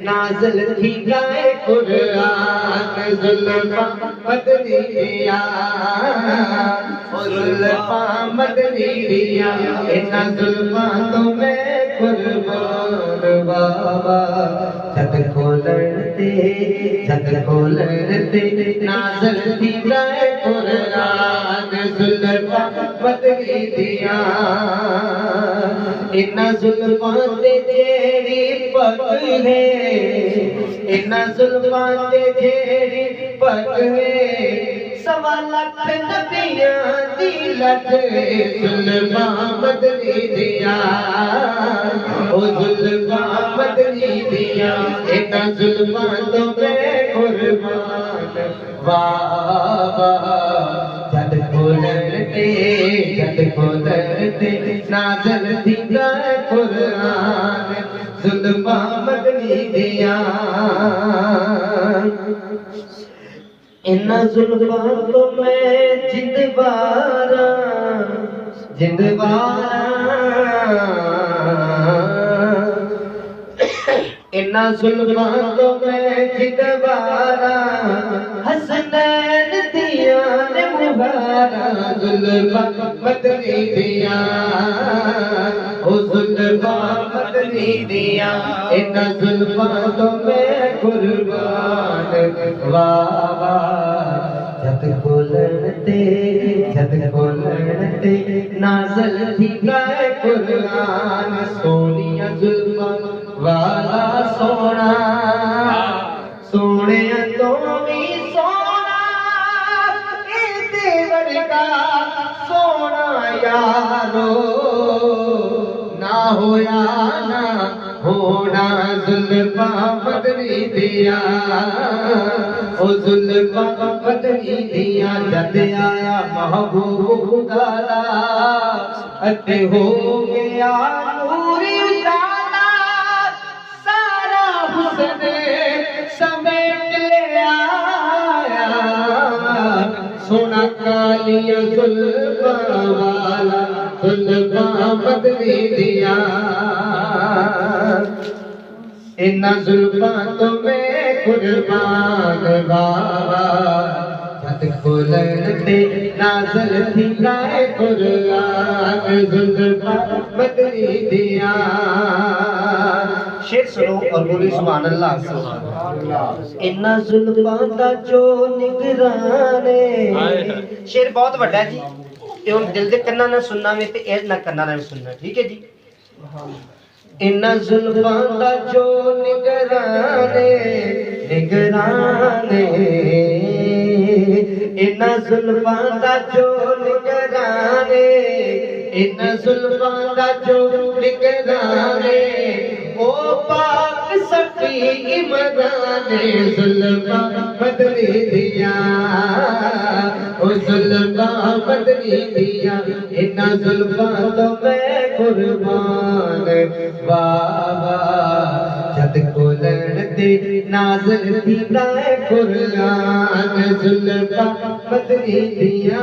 नाज़िल थी गाए कुरान ज़ुल्फ़ां मदनी दिया ज़ुल्फ़ां मदनी दिया इन्ना ज़ुल्फ़ां तो मैं कुर्बान बाबा छत खोलण ते नाज़िल थी गाए कुरान ज़ुल्फ़ां मदनी दिया इन्ना ज़ुल्फ़ां ते जेड़ी पग है इन्ना ज़ुल्फ़ां ते जेड़ी पग है सवा लख नबियां दी लट ज़ुल्फ़ां मदनी दिया ओ ज़ुल्फ़ां मदनी दिया इन्ना ज़ुल्फ़ां तो मैं कुर्बान वाह छत खोलण ते नाज़िल थी गाए कुरान ज़ुल्फ़ां मदनी दिया इन्ना ज़ुल्फ़ां तो मैं जिंदवारा इन्ना ज़ुल्फ़ां तो मैं जिंदवारा हसनैन दिया ने मुबारा ज़ुल्फ़ां मदनी दिया ओ ज़ुल्फ़ां मदनी दिया इन्ना ज़ुल्फ़ां तो मैं कुर्बान वाह छत खोलण ते नाज़िल थी गाए कुरान सोनिया ज़ुल्फ़ां वाला सोना सोने तो भी सोना देवर का सोना यारो ना होया ना होना ज़ुल्फ़ां मदनी दिया ओ ज़ुल्फ़ां मदनी दिया जद आया महबूब खुदा दा अते हो गया नूर उजाला सारा हुस्न समेट ले आया सोना कालिया ज़ुल्फ़ां वाला ज़ुल्फ़ां मदनी दिया इन्ना ज़ुल्फ़ां तो मैं कुर्बान बाबा छत खोलण ते नाज़िल थी गाए कुरान ज़ुल्फ़ां मदनी दिया शेर सुनो और बोले सुभान अल्लाह इन्ना ज़ुल्फ़ां दा जो निगराने शेर बहुत बड़ा है जी ते हुण दिल दे कन्नां नाल सुनना वे ते ए ना कन्नां नाल सुनना ठीक है जी इन्ना ज़ुल्फ़ां दा जो निगराने इन्ना ज़ुल्फ़ां दा जो निगराने इन्ना ज़ुल्फ़ां दा जो निगराने ओ पाक सफ़ी इमराने ज़ुल्फ़ां मदनी दिया ओ ज़ुल्फ़ां मदनी दिया इन्ना ज़ुल्फ़ां तो मैं कुर्बान बाबा छत खोलण ते नाज़िल थी गाए कुरान ज़ुल्फ़ां मदनी दिया